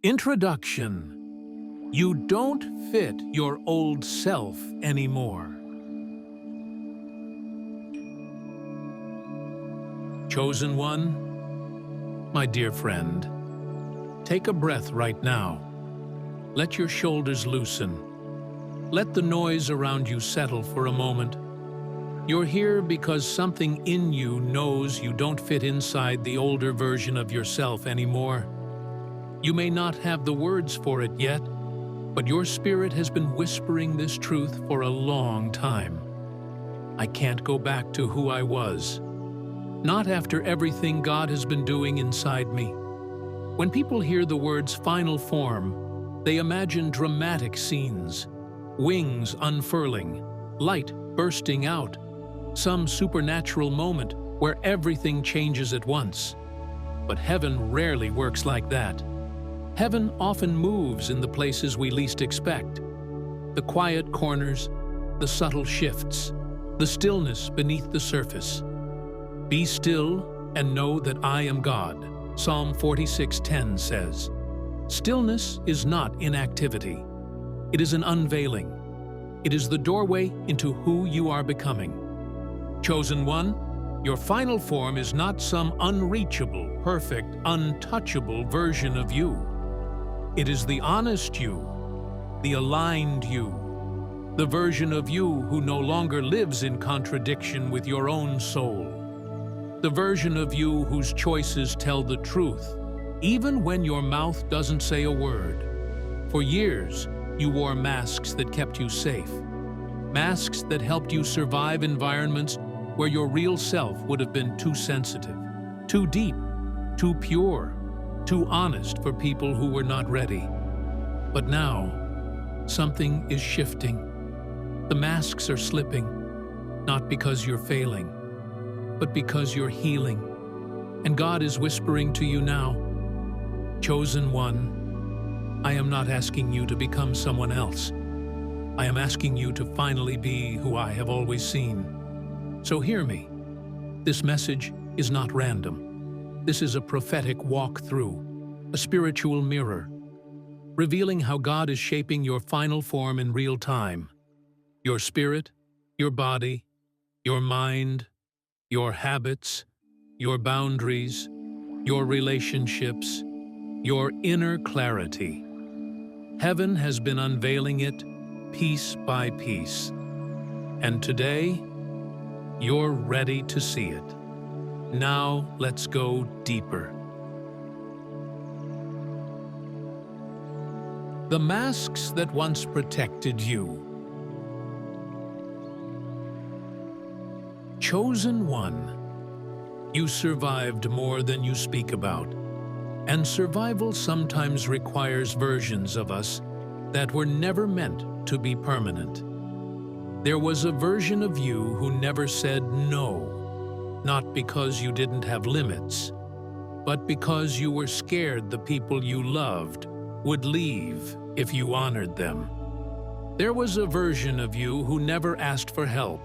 Introduction. You don't fit your old self anymore. Chosen one, my dear friend, take a breath right now. Let your shoulders loosen. Let the noise around you settle for a moment. You're here because something in you knows you don't fit inside the older version of yourself anymore. You may not have the words for it yet, but your spirit has been whispering this truth for a long time. I can't go back to who I was. Not after everything God has been doing inside me. When people hear the words final form, they imagine dramatic scenes, wings unfurling, light bursting out, some supernatural moment where everything changes at once. But heaven rarely works like that. Heaven often moves in the places we least expect. The quiet corners, the subtle shifts, the stillness beneath the surface. Be still and know that I am God, Psalm 46:10 says. Stillness is not inactivity. It is an unveiling. It is the doorway into who you are becoming. Chosen one, your final form is not some unreachable, perfect, untouchable version of you. It is the honest you, the aligned you, the version of you who no longer lives in contradiction with your own soul, the version of you whose choices tell the truth, even when your mouth doesn't say a word. For years, you wore masks that kept you safe, masks that helped you survive environments where your real self would have been too sensitive, too deep, too pure, too honest for people who were not ready. But now, something is shifting. The masks are slipping, not because you're failing, but because you're healing. And God is whispering to you now, chosen one, I am not asking you to become someone else. I am asking you to finally be who I have always seen. So hear me. This message is not random. This is a prophetic walkthrough, a spiritual mirror, revealing how God is shaping your final form in real time. Your spirit, your body, your mind, your habits, your boundaries, your relationships, your inner clarity. Heaven has been unveiling it piece by piece. And today, you're ready to see it. Now, let's go deeper. The masks that once protected you. Chosen one, you survived more than you speak about. And survival sometimes requires versions of us that were never meant to be permanent. There was a version of you who never said no. Not because you didn't have limits, but because you were scared the people you loved would leave if you honored them. There was a version of you who never asked for help,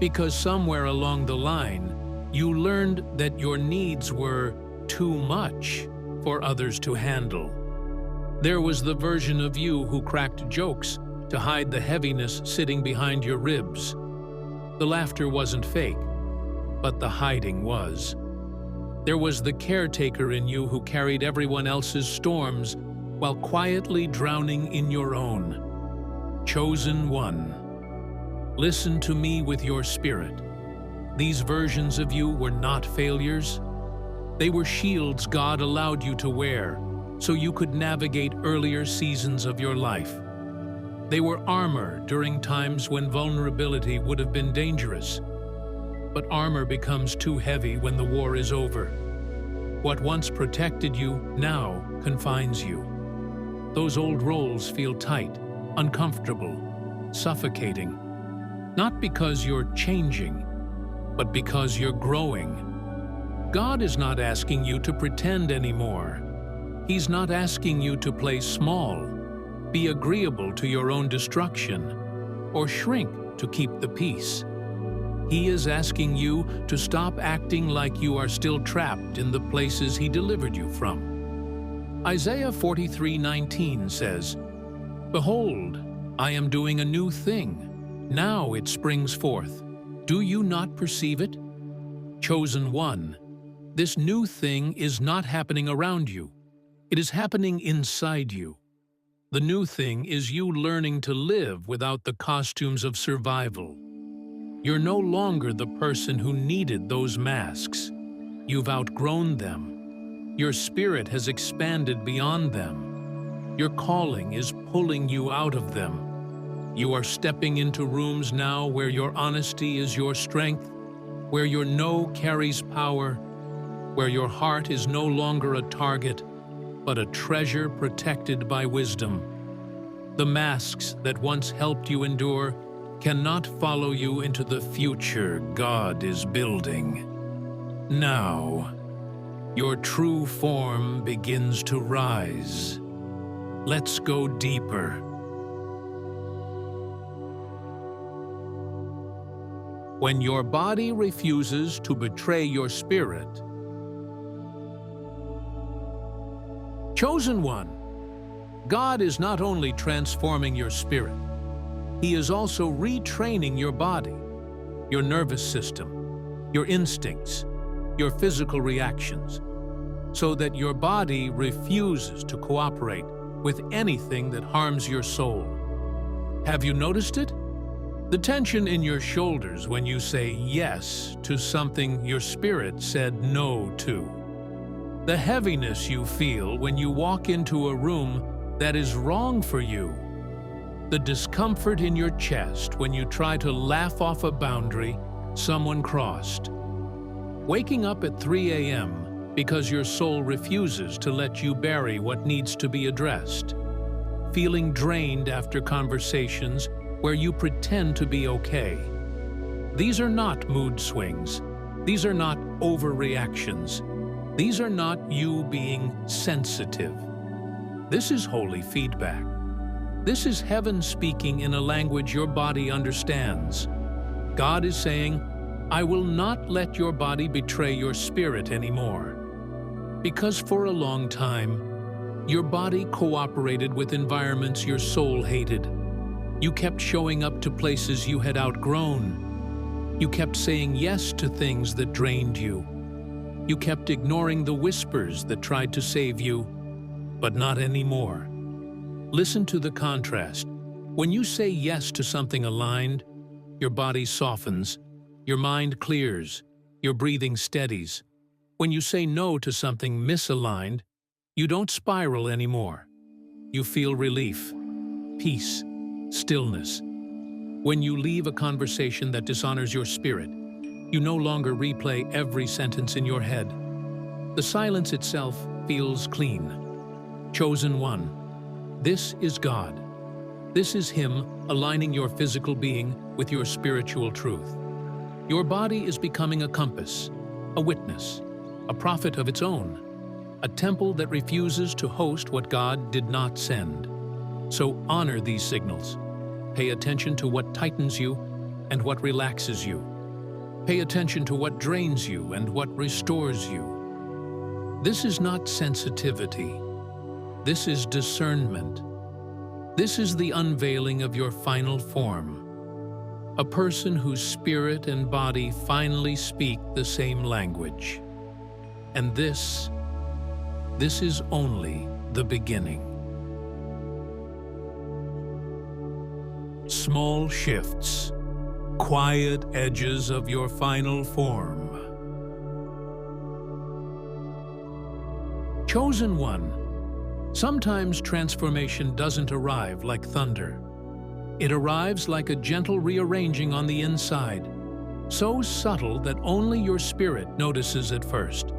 because somewhere along the line, you learned that your needs were too much for others to handle. There was the version of you who cracked jokes to hide the heaviness sitting behind your ribs. The laughter wasn't fake, but the hiding was. There was the caretaker in you who carried everyone else's storms while quietly drowning in your own. Chosen one, listen to me with your spirit. These versions of you were not failures. They were shields God allowed you to wear so you could navigate earlier seasons of your life. They were armor during times when vulnerability would have been dangerous. But armor becomes too heavy when the war is over. What once protected you now confines you. Those old roles feel tight, uncomfortable, suffocating. Not because you're changing, but because you're growing. God is not asking you to pretend anymore. He's not asking you to play small, be agreeable to your own destruction, or shrink to keep the peace. He is asking you to stop acting like you are still trapped in the places He delivered you from. Isaiah 43:19 says, "Behold, I am doing a new thing. Now it springs forth. Do you not perceive it?" Chosen one, this new thing is not happening around you. It is happening inside you. The new thing is you learning to live without the costumes of survival. You're no longer the person who needed those masks. You've outgrown them. Your spirit has expanded beyond them. Your calling is pulling you out of them. You are stepping into rooms now where your honesty is your strength, where your no carries power, where your heart is no longer a target, but a treasure protected by wisdom. The masks that once helped you endure cannot follow you into the future God is building. Now, your true form begins to rise. Let's go deeper. When your body refuses to betray your spirit, chosen one, God is not only transforming your spirit, He is also retraining your body, your nervous system, your instincts, your physical reactions, so that your body refuses to cooperate with anything that harms your soul. Have you noticed it? The tension in your shoulders when you say yes to something your spirit said no to. The heaviness you feel when you walk into a room that is wrong for you. The discomfort in your chest when you try to laugh off a boundary someone crossed. Waking up at 3 a.m. because your soul refuses to let you bury what needs to be addressed. Feeling drained after conversations where you pretend to be okay. These are not mood swings. These are not overreactions. These are not you being sensitive. This is holy feedback. This is heaven speaking in a language your body understands. God is saying, I will not let your body betray your spirit anymore. Because for a long time, your body cooperated with environments your soul hated. You kept showing up to places you had outgrown. You kept saying yes to things that drained you. You kept ignoring the whispers that tried to save you, but not anymore. Listen to the contrast. When you say yes to something aligned, your body softens, your mind clears, your breathing steadies. When you say no to something misaligned, you don't spiral anymore. You feel relief, peace, stillness. When you leave a conversation that dishonors your spirit, you no longer replay every sentence in your head. The silence itself feels clean. Chosen one. This is God. This is Him aligning your physical being with your spiritual truth. Your body is becoming a compass, a witness, a prophet of its own, a temple that refuses to host what God did not send. So honor these signals. Pay attention to what tightens you and what relaxes you. Pay attention to what drains you and what restores you. This is not sensitivity. This is discernment. This is the unveiling of your final form. A person whose spirit and body finally speak the same language. And this is only the beginning. Small shifts, quiet edges of your final form. Chosen one. Sometimes transformation doesn't arrive like thunder. It arrives like a gentle rearranging on the inside, so subtle that only your spirit notices at first.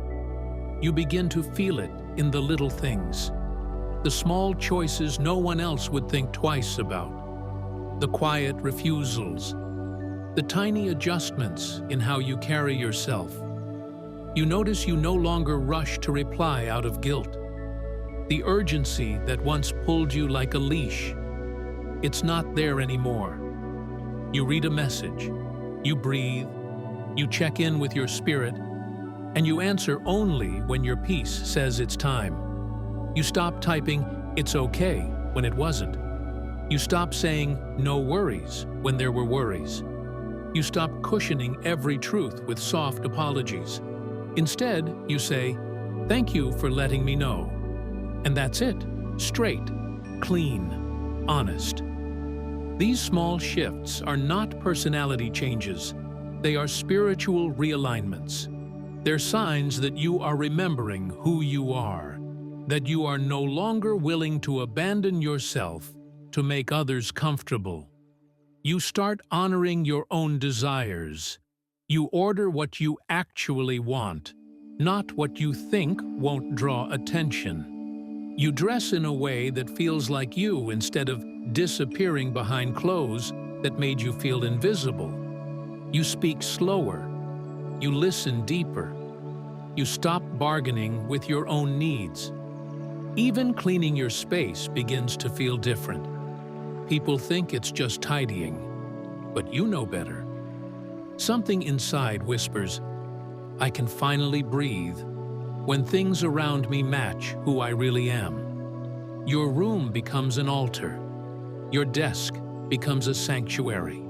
You begin to feel it in the little things, the small choices no one else would think twice about, the quiet refusals, the tiny adjustments in how you carry yourself. You notice you no longer rush to reply out of guilt. The urgency that once pulled you like a leash, it's not there anymore. You read a message, you breathe, you check in with your spirit, and you answer only when your peace says it's time. You stop typing, "It's okay," when it wasn't. You stop saying, "No worries," when there were worries. You stop cushioning every truth with soft apologies. Instead, you say, "Thank you for letting me know." And that's it. Straight, clean, honest. These small shifts are not personality changes. They are spiritual realignments. They're signs that you are remembering who you are, that you are no longer willing to abandon yourself to make others comfortable. You start honoring your own desires. You order what you actually want, not what you think won't draw attention. You dress in a way that feels like you instead of disappearing behind clothes that made you feel invisible. You speak slower. You listen deeper. You stop bargaining with your own needs. Even cleaning your space begins to feel different. People think it's just tidying, but you know better. Something inside whispers, "I can finally breathe," when things around me match who I really am. Your room becomes an altar. Your desk becomes a sanctuary.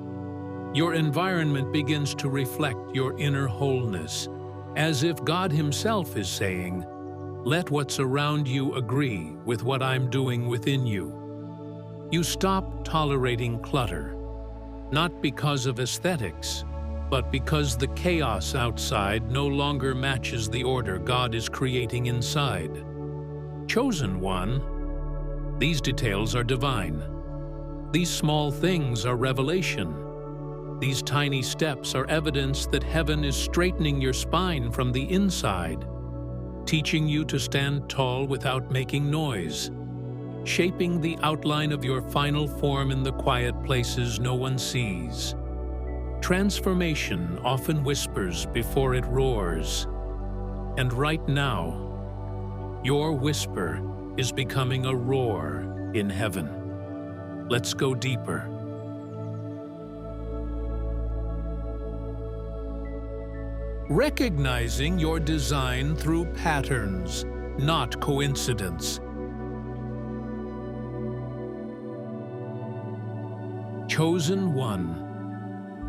Your environment begins to reflect your inner wholeness, as if God Himself is saying, "Let what's around you agree with what I'm doing within you." You stop tolerating clutter, not because of aesthetics, but because the chaos outside no longer matches the order God is creating inside. Chosen one, these details are divine. These small things are revelation. These tiny steps are evidence that heaven is straightening your spine from the inside, teaching you to stand tall without making noise, shaping the outline of your final form in the quiet places no one sees. Transformation often whispers before it roars. And right now, your whisper is becoming a roar in heaven. Let's go deeper. Recognizing your design through patterns, not coincidence. Chosen one,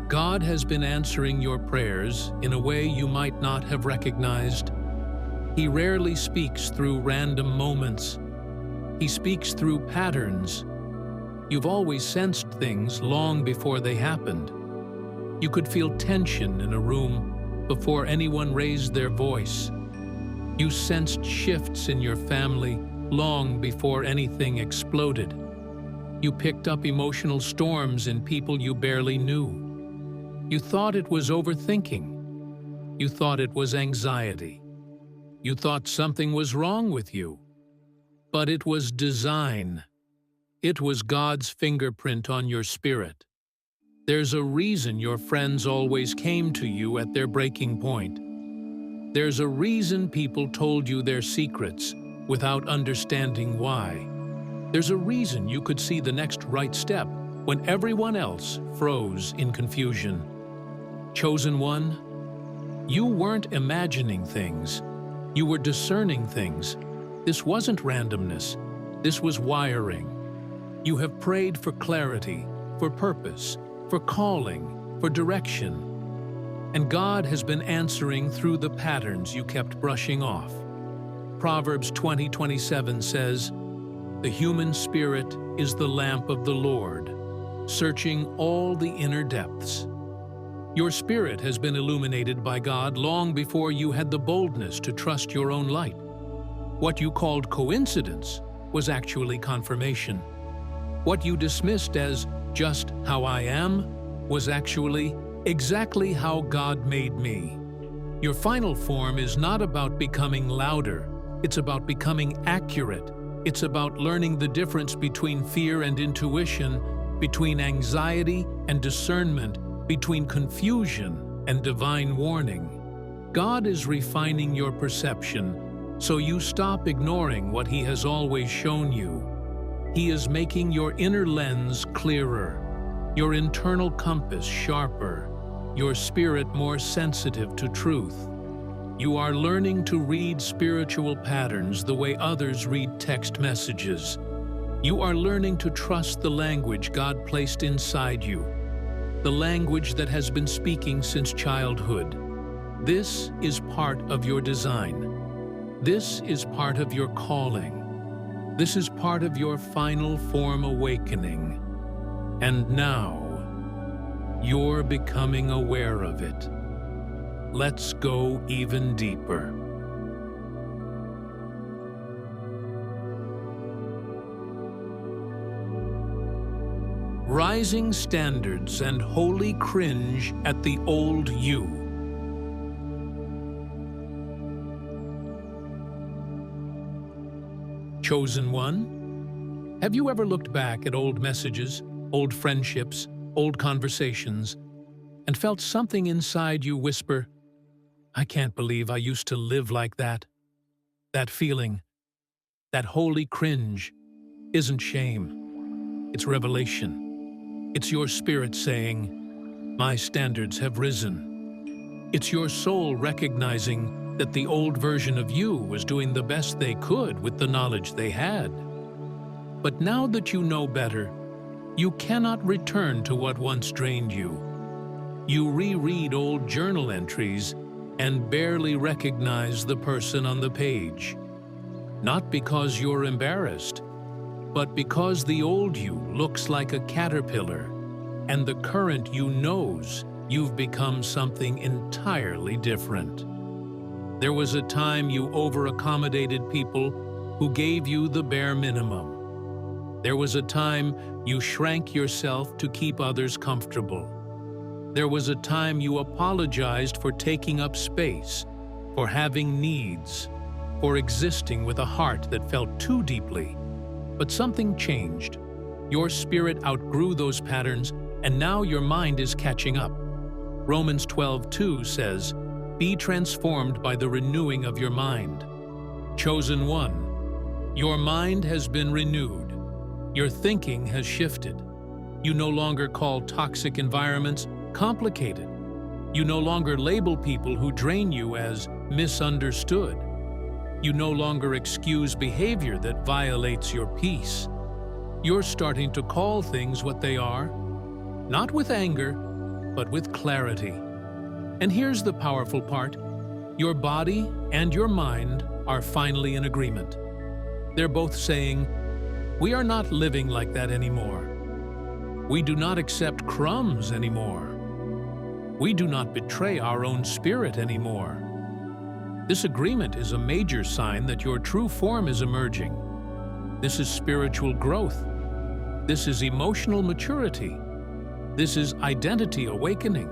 God has been answering your prayers in a way you might not have recognized. He rarely speaks through random moments. He speaks through patterns. You've always sensed things long before they happened. You could feel tension in a room before anyone raised their voice. You sensed shifts in your family long before anything exploded. You picked up emotional storms in people you barely knew. You thought it was overthinking. You thought it was anxiety. You thought something was wrong with you. But it was design. It was God's fingerprint on your spirit. There's a reason your friends always came to you at their breaking point. There's a reason people told you their secrets without understanding why. There's a reason you could see the next right step when everyone else froze in confusion. Chosen one, you weren't imagining things. You were discerning things. This wasn't randomness. This was wiring. You have prayed for clarity, for purpose, for calling, for direction. And God has been answering through the patterns you kept brushing off. Proverbs 20:27 says, "The human spirit is the lamp of the Lord, searching all the inner depths." Your spirit has been illuminated by God long before you had the boldness to trust your own light. What you called coincidence was actually confirmation. What you dismissed as just how I am was actually exactly how God made me. Your final form is not about becoming louder. It's about becoming accurate. It's about learning the difference between fear and intuition, between anxiety and discernment, between confusion and divine warning. God is refining your perception so you stop ignoring what He has always shown you. He is making your inner lens clearer, your internal compass sharper, your spirit more sensitive to truth. You are learning to read spiritual patterns the way others read text messages. You are learning to trust the language God placed inside you, the language that has been speaking since childhood. This is part of your design. This is part of your calling. This is part of your final form awakening. And now, you're becoming aware of it. Let's go even deeper. Rising standards and holy cringe at the old you. Chosen one, have you ever looked back at old messages, old friendships, old conversations, and felt something inside you whisper, "I can't believe I used to live like that"? That feeling, that holy cringe, isn't shame. It's revelation. It's your spirit saying, "My standards have risen." It's your soul recognizing that the old version of you was doing the best they could with the knowledge they had. But now that you know better, you cannot return to what once drained you. You reread old journal entries and barely recognize the person on the page. Not because you're embarrassed, but because the old you looks like a caterpillar, and the current you knows you've become something entirely different. There was a time you over-accommodated people who gave you the bare minimum. There was a time you shrank yourself to keep others comfortable. There was a time you apologized for taking up space, for having needs, for existing with a heart that felt too deeply. But something changed. Your spirit outgrew those patterns, and now your mind is catching up. Romans 12:2 says, "Be transformed by the renewing of your mind." Chosen one, your mind has been renewed. Your thinking has shifted. You no longer call toxic environments complicated. You no longer label people who drain you as misunderstood. You no longer excuse behavior that violates your peace. You're starting to call things what they are, not with anger, but with clarity. And here's the powerful part. Your body and your mind are finally in agreement. They're both saying, "We are not living like that anymore. We do not accept crumbs anymore. We do not betray our own spirit anymore." This agreement is a major sign that your true form is emerging. This is spiritual growth. This is emotional maturity. This is identity awakening.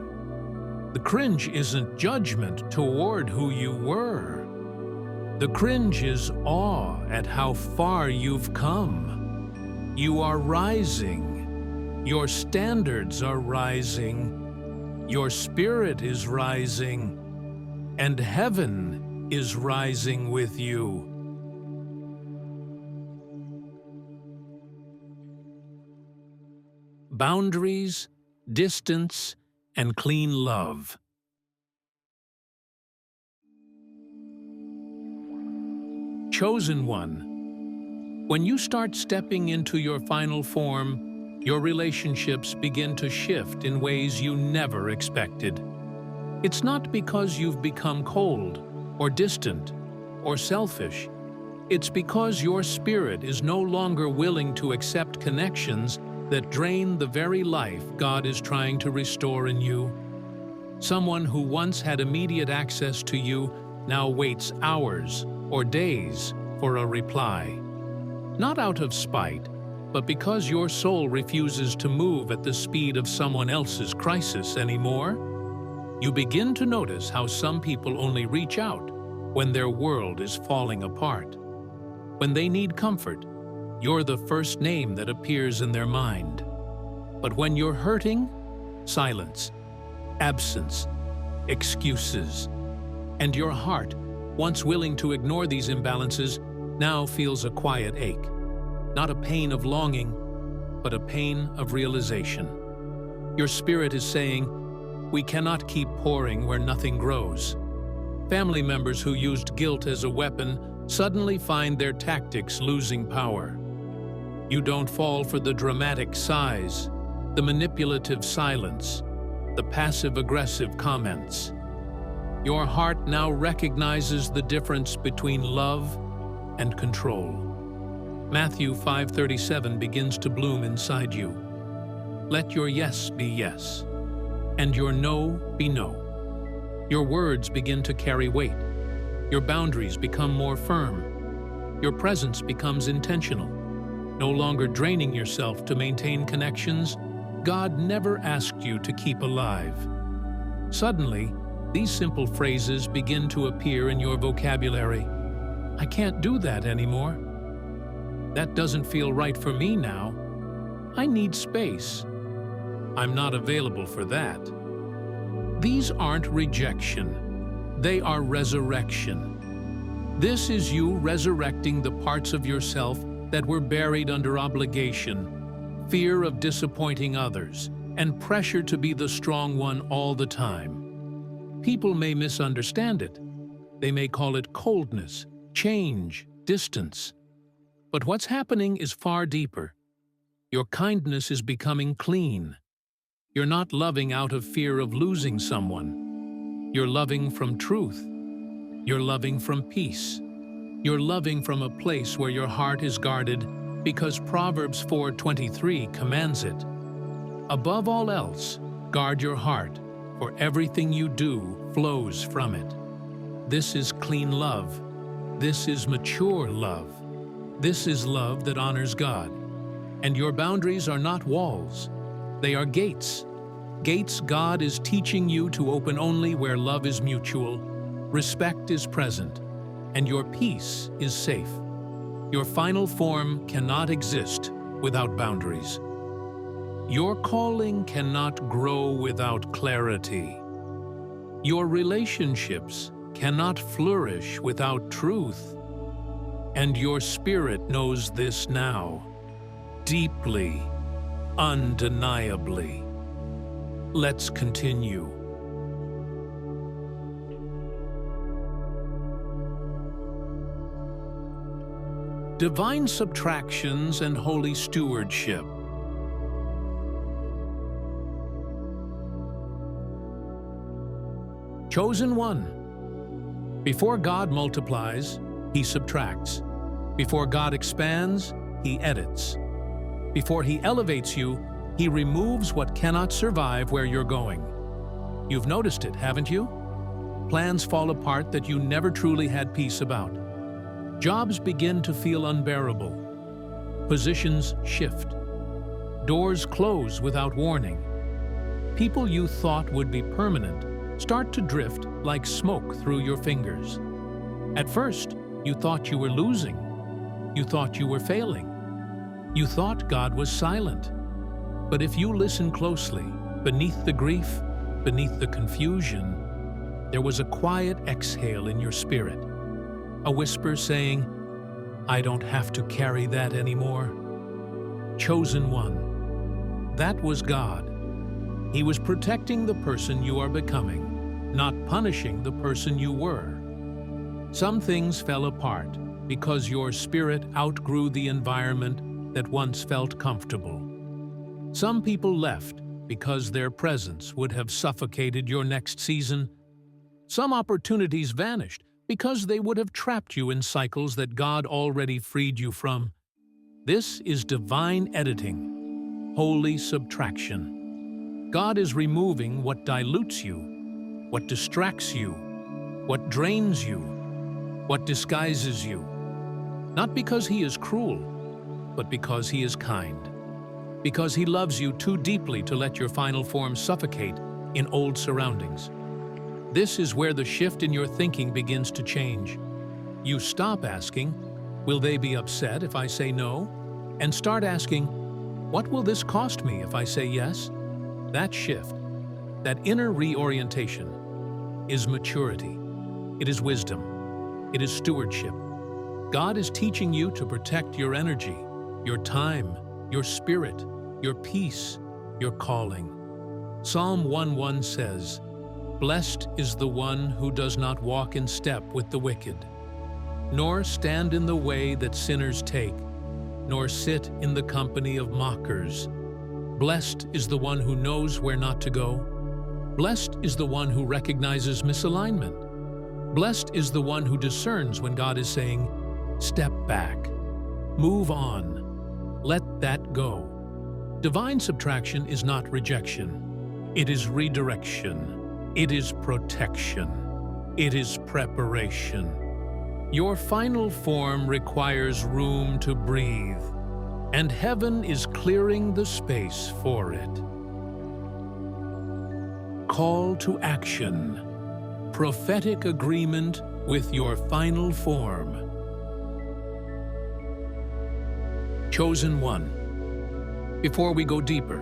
The cringe isn't judgment toward who you were. The cringe is awe at how far you've come. You are rising. Your standards are rising. Your spirit is rising. And heaven is rising with you. Boundaries, distance, and clean love. Chosen one, when you start stepping into your final form, your relationships begin to shift in ways you never expected. It's not because you've become cold, or distant, or selfish. It's because your spirit is no longer willing to accept connections that drain the very life God is trying to restore in you. Someone who once had immediate access to you now waits hours or days for a reply. Not out of spite, but because your soul refuses to move at the speed of someone else's crisis anymore. You begin to notice how some people only reach out when their world is falling apart. When they need comfort, you're the first name that appears in their mind. But when you're hurting, silence, absence, excuses. And your heart, once willing to ignore these imbalances, now feels a quiet ache. Not a pain of longing, but a pain of realization. Your spirit is saying, "We cannot keep pouring where nothing grows." Family members who used guilt as a weapon suddenly find their tactics losing power. You don't fall for the dramatic sighs, the manipulative silence, the passive-aggressive comments. Your heart now recognizes the difference between love and control. Matthew 5:37 begins to bloom inside you. Let your yes be yes, and your no be no. Your words begin to carry weight. Your boundaries become more firm. Your presence becomes intentional, no longer draining yourself to maintain connections God never asked you to keep alive. Suddenly, these simple phrases begin to appear in your vocabulary. I can't do that anymore. That doesn't feel right for me now. I need space. I'm not available for that. These aren't rejection. They are resurrection. This is you resurrecting the parts of yourself that were buried under obligation, fear of disappointing others, and pressure to be the strong one all the time. People may misunderstand it. They may call it coldness, change, distance. But what's happening is far deeper. Your kindness is becoming clean. You're not loving out of fear of losing someone. You're loving from truth. You're loving from peace. You're loving from a place where your heart is guarded because Proverbs 4:23 commands it. Above all else, guard your heart, for everything you do flows from it. This is clean love. This is mature love. This is love that honors God. And your boundaries are not walls. They are gates. Gates God is teaching you to open only where love is mutual, respect is present, and your peace is safe. Your final form cannot exist without boundaries. Your calling cannot grow without clarity. Your relationships cannot flourish without truth. And your spirit knows this now, deeply, undeniably. Let's continue. Divine subtractions and holy stewardship. Chosen one. Before God multiplies, He subtracts. Before God expands, He edits. Before He elevates you, He removes what cannot survive where you're going. You've noticed it, haven't you? Plans fall apart that you never truly had peace about. Jobs begin to feel unbearable. Positions shift. Doors close without warning. People you thought would be permanent start to drift like smoke through your fingers. At first, you thought you were losing. You thought you were failing. You thought God was silent. But if you listen closely, beneath the grief, beneath the confusion, there was a quiet exhale in your spirit. A whisper saying, I don't have to carry that anymore. Chosen one. That was God. He was protecting the person you are becoming, not punishing the person you were. Some things fell apart because your spirit outgrew the environment that once felt comfortable. Some people left because their presence would have suffocated your next season. Some opportunities vanished because they would have trapped you in cycles that God already freed you from. This is divine editing, holy subtraction. God is removing what dilutes you, what distracts you, what drains you, what disguises you. Not because He is cruel, but because He is kind. Because He loves you too deeply to let your final form suffocate in old surroundings. This is where the shift in your thinking begins to change. You stop asking, will they be upset if I say no? And start asking, what will this cost me if I say yes? That shift, that inner reorientation, is maturity. It is wisdom. It is stewardship. God is teaching you to protect your energy, your time, your spirit, your peace, your calling. Psalm 1:1 says, Blessed is the one who does not walk in step with the wicked, nor stand in the way that sinners take, nor sit in the company of mockers. Blessed is the one who knows where not to go. Blessed is the one who recognizes misalignment. Blessed is the one who discerns when God is saying, "Step back, move on, let that go." Divine subtraction is not rejection. It is redirection. It is protection. It is preparation. Your final form requires room to breathe, and heaven is clearing the space for it. Call to action. Prophetic agreement with your final form. Chosen one. Before we go deeper,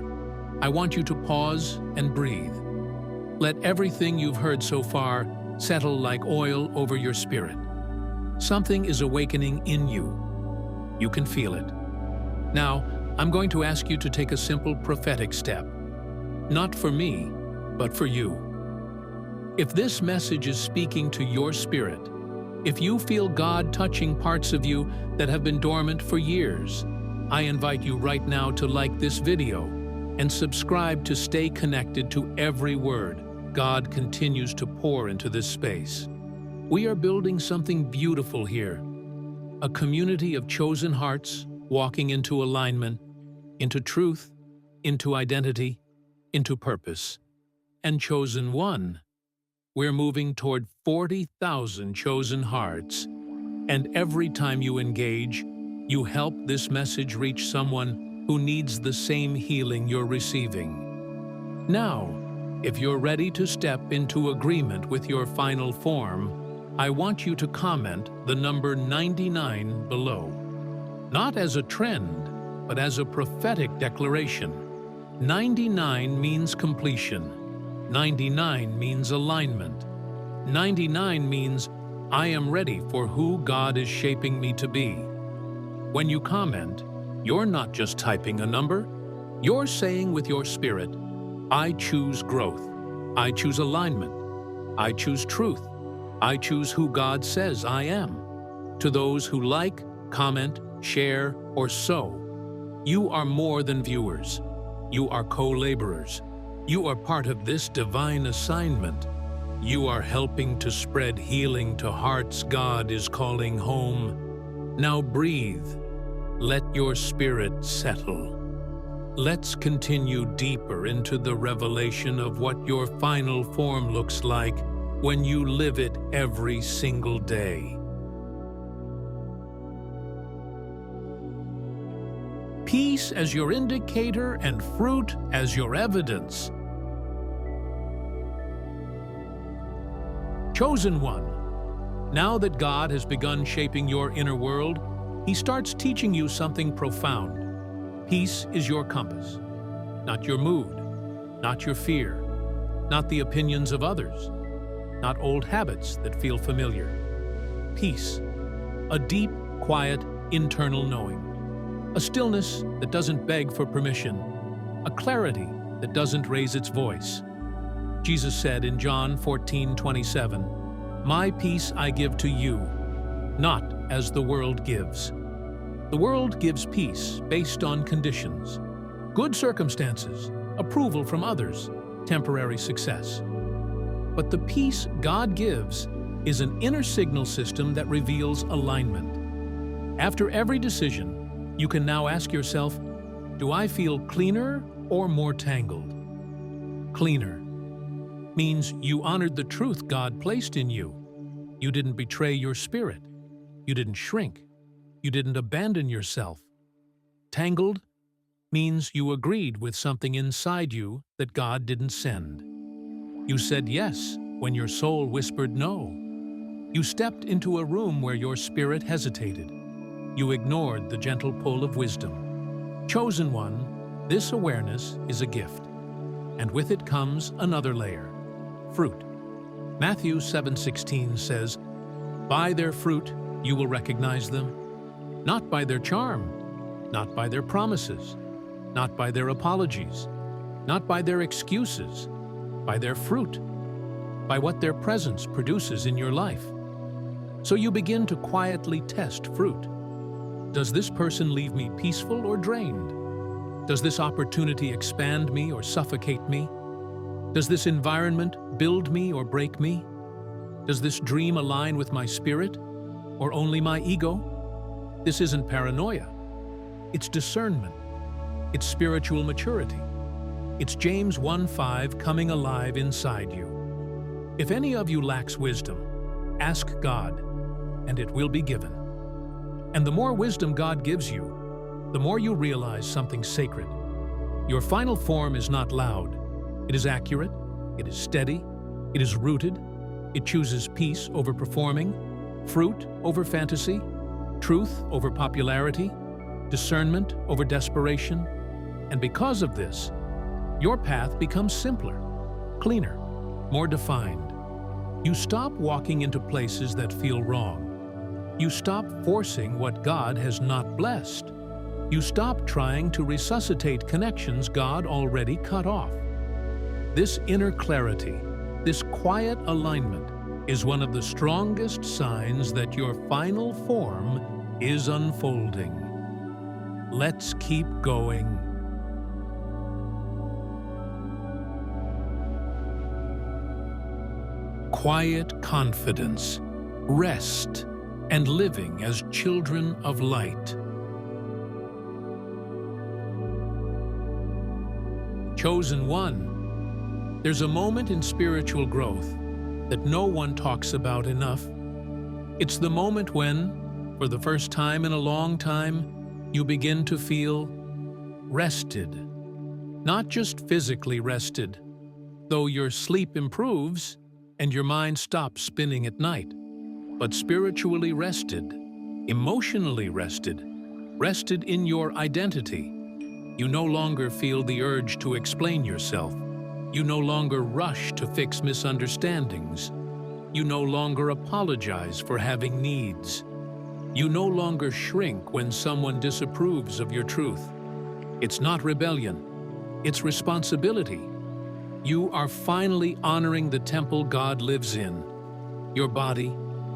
I want you to pause and breathe. Let everything you've heard so far settle like oil over your spirit. Something is awakening in you. You can feel it. Now, I'm going to ask you to take a simple prophetic step. Not for me, but for you. If this message is speaking to your spirit, if you feel God touching parts of you that have been dormant for years, I invite you right now to like this video and subscribe to stay connected to every word God continues to pour into this space. We are building something beautiful here, a community of chosen hearts walking into alignment, into truth, into identity, into purpose. And chosen one, we're moving toward 40,000 chosen hearts. And every time you engage, you help this message reach someone who needs the same healing you're receiving. Now, if you're ready to step into agreement with your final form, I want you to comment the number 99 below. Not as a trend, but as a prophetic declaration. 99 means completion. 99 means alignment. 99 means I am ready for who God is shaping me to be. When you comment, you're not just typing a number. You're saying with your spirit, I choose growth. I choose alignment. I choose truth. I choose who God says I am. To those who like, comment, share, or sow, you are more than viewers. You are co-laborers. You are part of this divine assignment. You are helping to spread healing to hearts God is calling home. Now breathe. Let your spirit settle. Let's continue deeper into the revelation of what your final form looks like when you live it every single day. Peace as your indicator and fruit as your evidence. Chosen one. Now that God has begun shaping your inner world, He starts teaching you something profound. Peace is your compass, not your mood, not your fear, not the opinions of others, not old habits that feel familiar. Peace, a deep, quiet, internal knowing. A stillness that doesn't beg for permission, a clarity that doesn't raise its voice. Jesus said in John 14:27, "My peace I give to you, not as the world gives." The world gives peace based on conditions, good circumstances, approval from others, temporary success. But the peace God gives is an inner signal system that reveals alignment. After every decision, you can now ask yourself, do I feel cleaner or more tangled? Cleaner means you honored the truth God placed in you. You didn't betray your spirit. You didn't shrink. You didn't abandon yourself. Tangled means you agreed with something inside you that God didn't send. You said yes when your soul whispered no. You stepped into a room where your spirit hesitated. You ignored the gentle pull of wisdom. Chosen one, this awareness is a gift. And with it comes another layer, fruit. Matthew 7:16 says, "By their fruit you will recognize them, not by their charm, not by their promises, not by their apologies, not by their excuses, by their fruit." by what their presence produces in your life. So you begin to quietly test fruit. Does this person leave me peaceful or drained? Does this opportunity expand me or suffocate me? Does this environment build me or break me? Does this dream align with my spirit or only my ego? This isn't paranoia. It's discernment. It's spiritual maturity. It's James 1:5 coming alive inside you. If any of you lacks wisdom, ask God, and it will be given. And the more wisdom God gives you, the more you realize something sacred. Your final form is not loud. It is accurate, it is steady, it is rooted, it chooses peace over performing, fruit over fantasy, truth over popularity, discernment over desperation. And because of this, your path becomes simpler, cleaner, more defined. You stop walking into places that feel wrong. You stop forcing what God has not blessed. You stop trying to resuscitate connections God already cut off. This inner clarity, this quiet alignment, is one of the strongest signs that your final form is unfolding. Let's keep going. Quiet confidence, rest, and living as children of light. Chosen one, there's a moment in spiritual growth that no one talks about enough. It's the moment when, for the first time in a long time, you begin to feel rested. Not just physically rested, though your sleep improves and your mind stops spinning at night, but spiritually rested, emotionally rested, rested in your identity. You no longer feel the urge to explain yourself. You no longer rush to fix misunderstandings. You no longer apologize for having needs. You no longer shrink when someone disapproves of your truth. It's not rebellion, it's responsibility. You are finally honoring the temple God lives in: your body,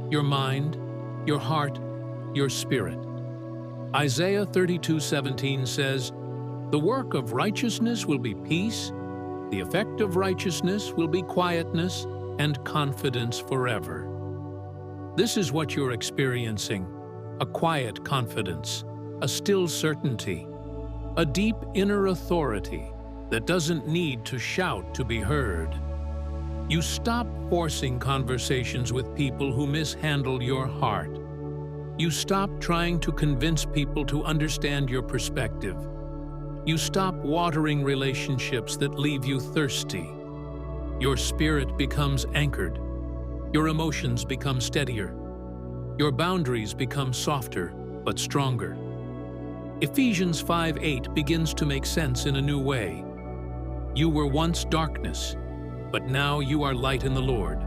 your mind, your heart, your spirit. Isaiah 32:17 says, "The work of righteousness will be peace, the effect of righteousness will be quietness and confidence forever." This is what you're experiencing: a quiet confidence, a still certainty, a deep inner authority that doesn't need to shout to be heard. You stop forcing conversations with people who mishandle your heart. You stop trying to convince people to understand your perspective. You stop watering relationships that leave you thirsty. Your spirit becomes anchored. Your emotions become steadier. Your boundaries become softer but stronger. Ephesians 5:8 begins to make sense in a new way. You were once darkness, but now you are light in the Lord.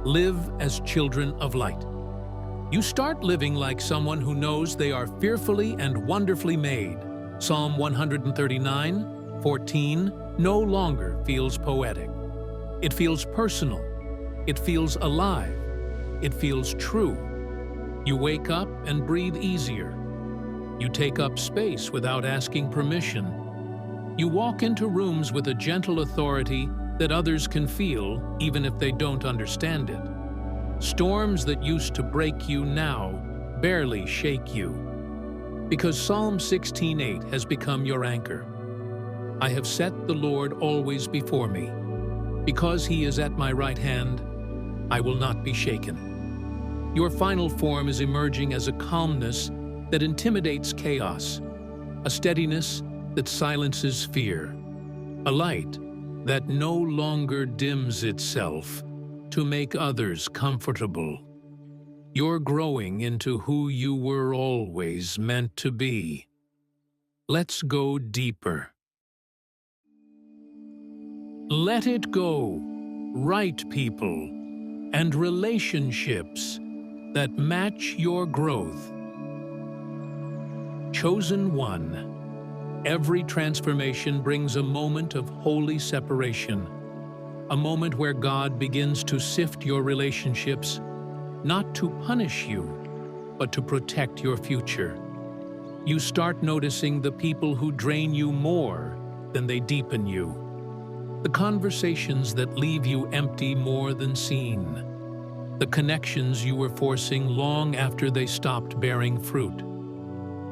Live as children of light. You start living like someone who knows they are fearfully and wonderfully made. Psalm 139:14 no longer feels poetic. It feels personal. It feels alive. It feels true. You wake up and breathe easier. You take up space without asking permission. You walk into rooms with a gentle authority that others can feel, even if they don't understand it. Storms that used to break you now barely shake you, because Psalm 16:8 has become your anchor. I have set the Lord always before me. Because he is at my right hand, I will not be shaken. Your final form is emerging as a calmness that intimidates chaos, a steadiness that silences fear, a light that no longer dims itself to make others comfortable. You're growing into who you were always meant to be. Let's go deeper. Let it go. Right people and relationships that match your growth. Chosen one. Every transformation brings a moment of holy separation. a moment where God begins to sift your relationships, not to punish you, but to protect your future. You start noticing the people who drain you more than they deepen you, the conversations that leave you empty more than seen, the connections you were forcing long after they stopped bearing fruit.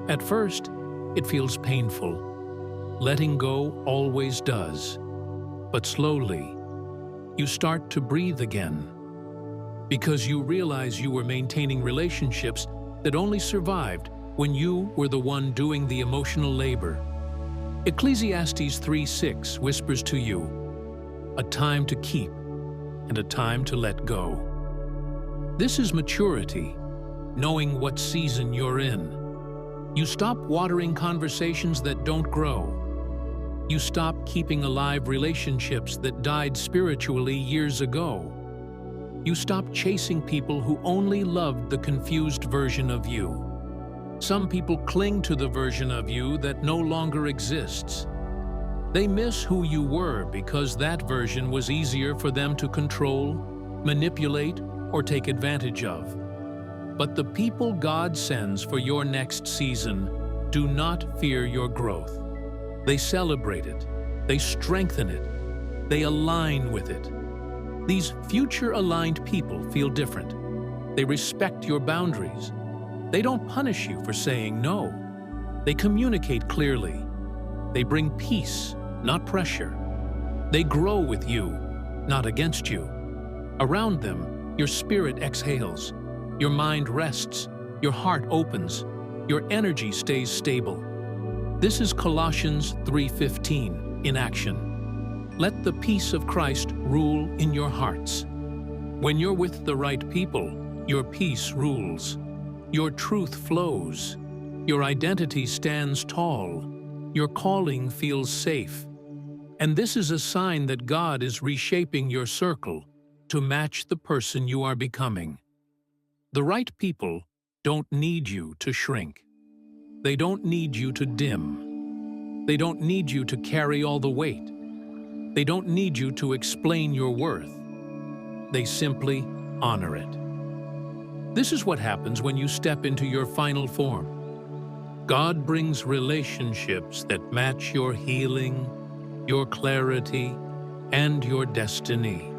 At first, it feels painful. Letting go always does. But slowly, you start to breathe again, because you realize you were maintaining relationships that only survived when you were the one doing the emotional labor. Ecclesiastes 3:6 whispers to you, a time to keep and a time to let go. This is maturity, knowing what season you're in. You stop watering conversations that don't grow. You stop keeping alive relationships that died spiritually years ago. You stop chasing people who only loved the confused version of you. Some people cling to the version of you that no longer exists. They miss who you were because that version was easier for them to control, manipulate, or take advantage of. But the people God sends for your next season do not fear your growth. They celebrate it, they strengthen it, they align with it. These future-aligned people feel different. They respect your boundaries. They don't punish you for saying no. They communicate clearly. They bring peace, not pressure. They grow with you, not against you. Around them, your spirit exhales, your mind rests, your heart opens, your energy stays stable. This is Colossians 3:15 in action. Let the peace of Christ rule in your hearts. When you're with the right people, your peace rules. Your truth flows. Your identity stands tall. Your calling feels safe. And this is a sign that God is reshaping your circle to match the person you are becoming. The right people don't need you to shrink. They don't need you to dim. They don't need you to carry all the weight. They don't need you to explain your worth. They simply honor it. This is what happens when you step into your final form. God brings relationships that match your healing, your clarity, and your destiny.